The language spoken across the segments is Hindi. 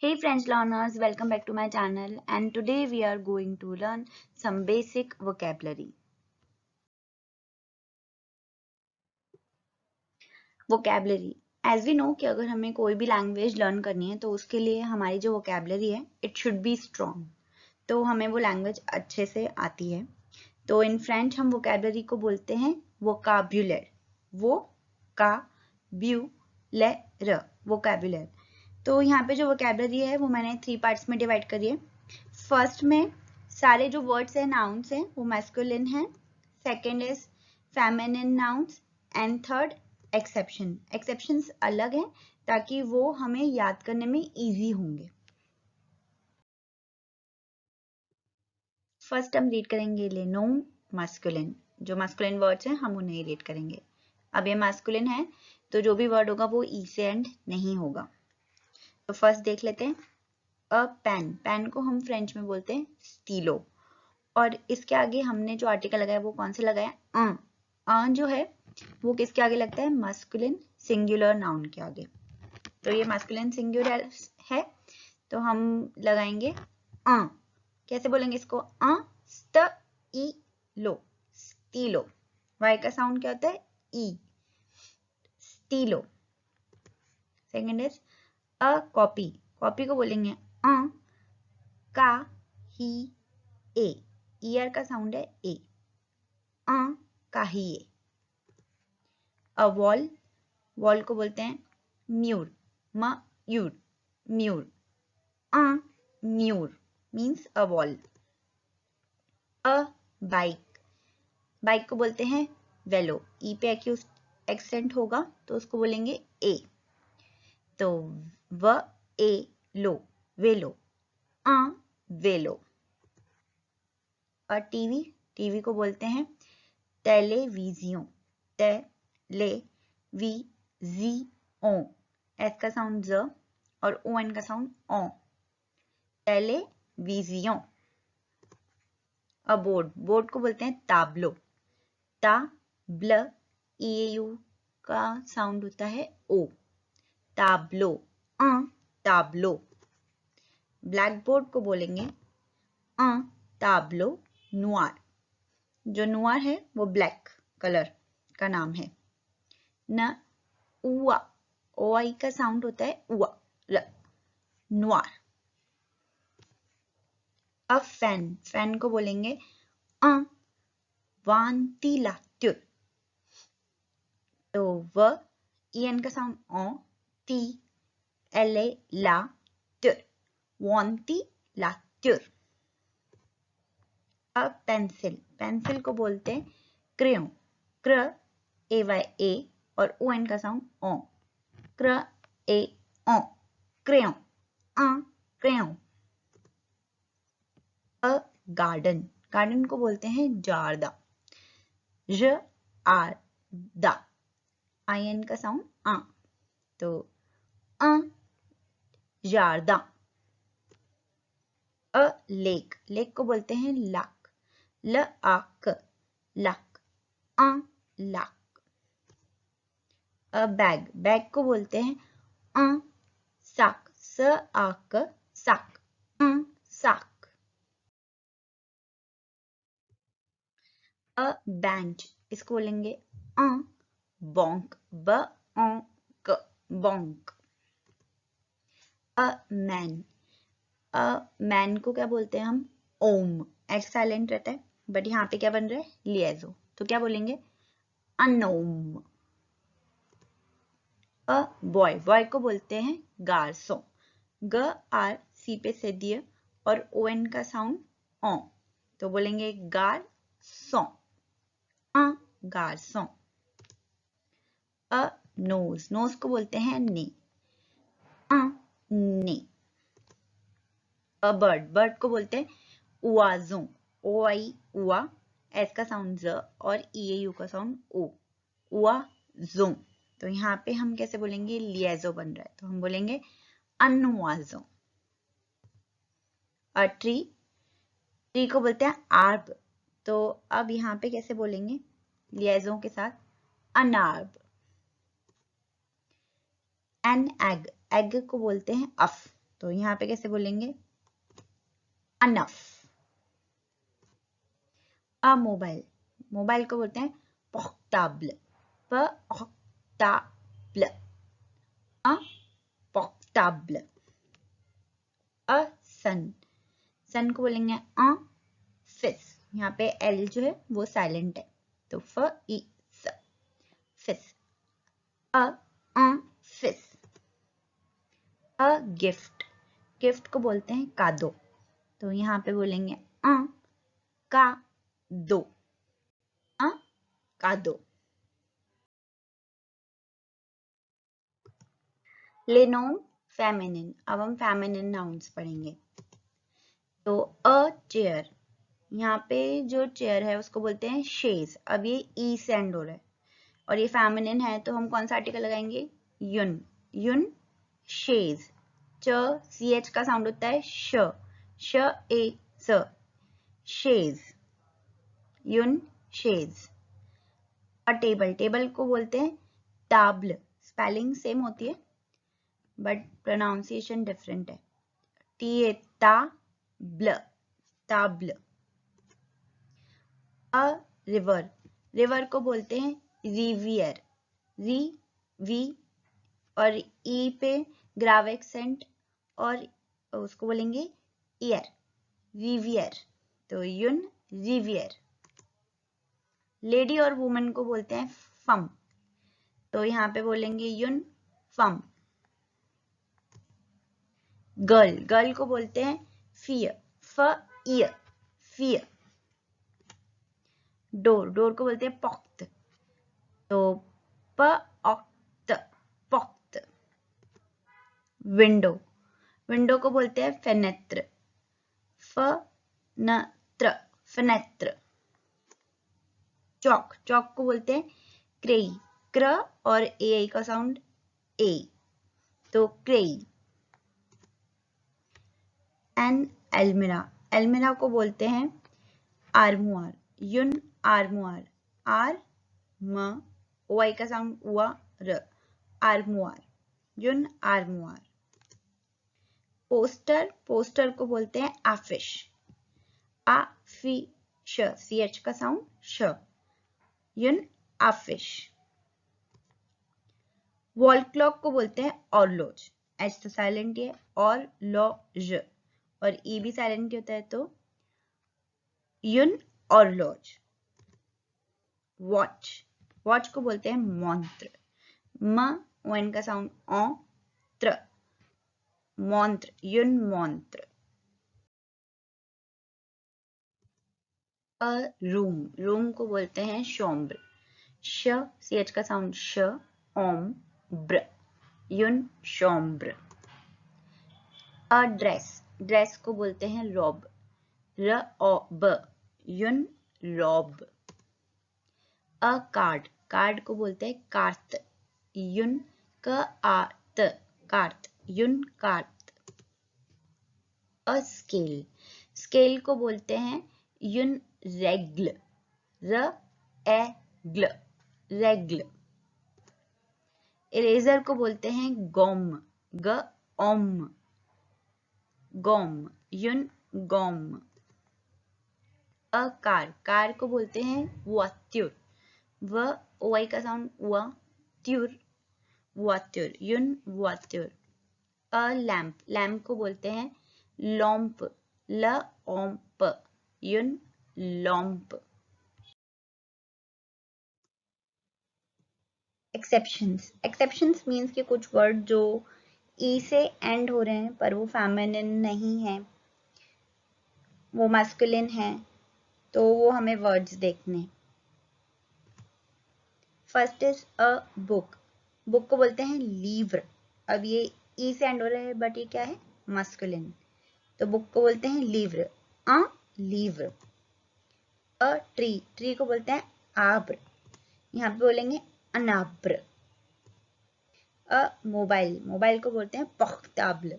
Hey French learners, welcome back to my channel and today we are going to learn some basic vocabulary. Vocabulary. As we know कि अगर हमें कोई भी लैंग्वेज लर्न करनी है तो उसके लिए हमारी जो vocabulary है it should be strong. तो हमें वो लैंग्वेज अच्छे से आती है. तो इन फ्रेंच हम vocabulary को बोलते हैं vocabulaire. vocabulaire. तो यहाँ पे जो वोकैबुलरी है वो मैंने 3 पार्ट्स में डिवाइड करी है. फर्स्ट में सारे जो वर्ड्स हैं नाउन्स हैं वो मैस्कुलिन हैं. Second is feminine nouns and third exceptions अलग हैं ताकि वो हमें याद करने में इजी होंगे. फर्स्ट हम रीड करेंगे ले नोम मैस्कुलिन. जो मैस्कुलिन वर्ड्स हैं हम उन्हें रीड करेंगे. अब ये मैस्कुलिन है तो जो भी वर्ड होगा वो ई से एंड नहीं होगा. तो फर्स्ट देख लेते हैं. अ पेन. पेन को हम फ्रेंच में बोलते हैं स्टीलो. और इसके आगे हमने जो आर्टिकल लगाया वो कौन से लगाया? जो है वो किसके आगे लगता है? मस्कुलिन सिंगुलर नाउन के आगे. तो ये मस्कुलिन सिंगुलर है तो हम लगाएंगे कैसे बोलेंगे इसको? स्टीलो. स्टीलो. वाई का साउंड क्या होता है? ई. स्टीलो. Second is a copy. Copy को बोलेंगे का ही ए. ईयर का साउंड है ए. काहिए. A wall. वॉल को बोलते हैं म्यूर. म्यूर. म्यूर. म्यूर means a wall. A bike. Bike को बोलते हैं वेलो. ई पे एक्सेंट होगा तो उसको बोलेंगे ए. तो व ए लो. वेलो. वेलो. और टीवी. टीवी को बोलते हैं टेलीविजियों. टेलीविजियों. एस का साउंड ज और ओ एन का साउंड ओ. टेलीविजियों. अ बोर्ड. बोर्ड को बोलते हैं ताब्लो. ताब्ल. ई यू का साउंड होता है ओ. ताब्लो. ताब्लो. ब्लैक बोर्ड को बोलेंगे ताब्लो नुआर. जो नुआर है वो ब्लैक कलर का नाम है. न उआ. ओ आई का साउंड होता है उआ. नुआर. A fan. फैन को बोलेंगे वांतिलात्युर. तो व ई एन का sound O. T L A ला त्युर. वांतिलात्युर. A pencil. पेंसिल को बोलते हैं क्रेयों. क्र ए वाई ए और ओ एन का साउंड ओ. क्र ए ओ. क्रेयों. क्रेयों. अ गार्डन. गार्डन को बोलते हैं जार्दा. ज आर दा. आई एन का साउंड तो जार्दा. अ लेक. लेक को बोलते हैं लाक. ल आक. लाक. लाक. अ बैग. बैग को बोलते हैं साक. स आक साक. साक. अ बेंच. इसको बोलेंगे बॉन्क. ब बॉन्क. A man. मैन को क्या बोलते हैं हम? ओम. एच साइलेंट रहता है बट यहाँ पे क्या बन रहा है? लिएजो. तो क्या बोलेंगे? अनोम. A boy. बॉय को बोलते हैं गार्सो. ग आर सी पे से दिए और ओ एन का साउंड ओ. तो बोलेंगे गार्सो. गार्सो. अ नोज. नोज को बोलते हैं ने. ने. A bird. बर्ड को बोलते हैं उआजो. ओ आई उआ. एस का साउंड ज और ई ए यू का साउंड ओ. उआजो. तो यहाँ पे हम कैसे बोलेंगे? लिएजो बन रहा है तो हम बोलेंगे अनवाजो. A tree. ट्री को बोलते हैं आर्ब. तो अब यहाँ पे कैसे बोलेंगे लिएजो के साथ? अनार्ब. An egg. एग को बोलते हैं अफ. तो यहाँ पे कैसे बोलेंगे? अनफ। अ मोबाइल, मोबाइल को बोलते हैं पोर्टेबल, पोर्टेबल, अ पोर्टेबल। अ सन, सन को बोलेंगे अ फिस, यहाँ पे एल जो है वो साइलेंट है, तो फ ई स, फिस। अ फिस। अ गिफ्ट, गिफ्ट को बोलते हैं कादो, तो यहाँ पे बोलेंगे अ का दो, अ का दो। लेनोम फेमिनिन, अब हम फेमिनिन नाउन्स पढ़ेंगे। तो अ चेयर, यहाँ पे जो चेयर है उसको बोलते हैं शेज, अब ये ई से एंड हो रहा है और ये फेमिनिन है तो हम कौन सा आर्टिकल लगाएंगे? युन, युन शेज। च सी एच का साउंड होता है श, श ए स, शेज, युन शेज। अ टेबल, टेबल को बोलते हैं ताबल, स्पेलिंग सेम होती है बट प्रोनाउंसिएशन डिफरेंट है, टी ए ता ब्ल, ताबल। अ रिवर, रिवर को बोलते हैं रिवियर, री वी और ई पे ग्राव एक्सेंट और उसको बोलेंगे ईयर, रिवियर, तो युन रिवियर। लेडी और वुमन को बोलते हैं फम, तो यहाँ पे बोलेंगे युन फम। गर्ल, गर्ल को बोलते हैं फियर, फ ईयर, फियर। डोर, डोर को बोलते हैं पॉक्ट, तो प ऑक्ट, पॉक्ट। विंडो, विंडो को बोलते हैं फेनेत्र, फ न त्र, फेनेत्र। चौक, चौक को बोलते हैं क्रेई, क्र और ए आई का साउंड ए, तो क्रेई। एन एल्मिरा, एल्मिरा को बोलते हैं आर्मुआर, युन आर्मुआर, आर म ओ आई का साउंड हुआ र, आर्मुआर, युन आर्मुआर। पोस्टर, पोस्टर को बोलते हैं आफिश, आ फी श, सी एच का साउंड श, युन आफिश। वॉल क्लॉक को बोलते हैं ऑर्लोज, एच तो साइलेंट है, और लॉज और ई भी साइलेंट होता है, तो युन ऑर्लोज। वॉच, वॉच को बोलते हैं मॉन्त्र, म वन का साउंड ओ त्र, मॉन्त्र, युन मॉन्त्र। अ रूम, रूम को बोलते हैं शोम्ब्र, श सी एच का साउंड श, ओम ब्र, युन शोम्ब्र। अ ड्रेस, ड्रेस को बोलते हैं रॉब, र ओ ब, युन रॉब। अ कार्ड, कार्ड को बोलते हैं कार्त, युन क आ त, कार्त, युन कार्त। अ स्केल, स्केल को बोलते हैं युन रेग्ल, र ए ग्ल, रेग्ल। इरेजर को बोलते हैं गोम, ग ओम, गोम, युन गोम। अ कार, कार को बोलते हैं वात्युर, व ओ आई का साउंड वा त्युर, वात्युर, युन वात्युर। अ लैम्प, लैम्प को बोलते हैं लॉम्प, ल ओम्प, युन लॉम्प। एक्सेप्शंस, एक्सेप्शंस मीन्स कि कुछ वर्ड जो ई से एंड हो रहे हैं पर वो फेमिनिन नहीं है, वो मैस्कुलिन है, तो वो हमें वर्ड्स देखने। First is a book, book को बोलते हैं लीव्र, अब ये ई से एंड हो रहा है बट ये क्या है? मैस्कुलिन, तो बुक को बोलते हैं लीव्र, अ लीव्र। अ ट्री, ट्री को बोलते हैं आब्र, यहाँ पे बोलेंगे अनाब्र। अ मोबाइल, मोबाइल को बोलते हैं पोर्टेबल,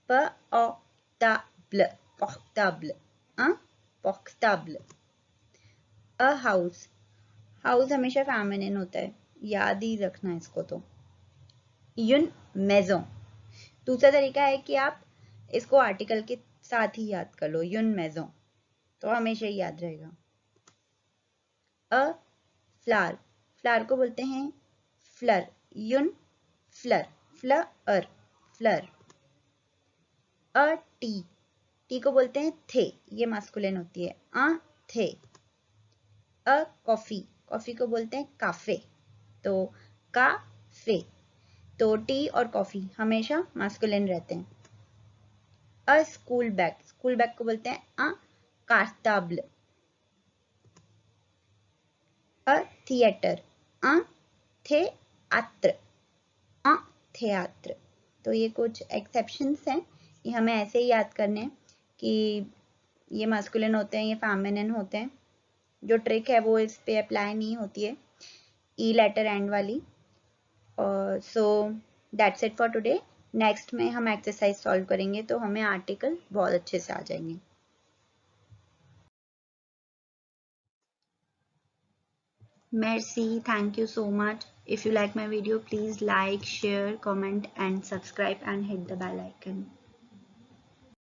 प ओ ता ब्ल, portable, portable. A house, house हमेशा फेमिनिन होता है, याद ही रखना इसको। तो युन मेजों, दूसरा तरीका है कि आप इसको आर्टिकल के साथ ही याद कर लो, युन मेजों, तो हमेशा ही याद रहेगा। अ फ्लावर, फ्लावर को बोलते हैं फ्लर, युन फ्लर, फ्लर, फ्लर। अ टी, टी को बोलते हैं थे, ये मास्कुलिन होती है, थे। अ कॉफी, कॉफी को बोलते हैं काफे, तो काफे। तो टी और कॉफी हमेशा मास्कुलिन रहते हैं। अ स्कूल बैग, स्कूल बैग को बोलते हैं कार्ताब्ल। अ थिएटर, थे आत्र, थिएटर। तो ये कुछ एक्सेप्शंस हैं, ये हमें ऐसे ही याद करने हैं कि ये मास्कुलिन होते हैं, ये फेमिनिन होते हैं। जो ट्रिक है वो इस पे अप्लाई नहीं होती है, ई लेटर एंड वाली। So that's it for today. Next में हम एक्सरसाइज सॉल्व करेंगे तो हमें आर्टिकल बहुत अच्छे से आ जाएंगे। Merci, thank you so much. If you like my video, please like, share, comment and subscribe and hit the bell icon.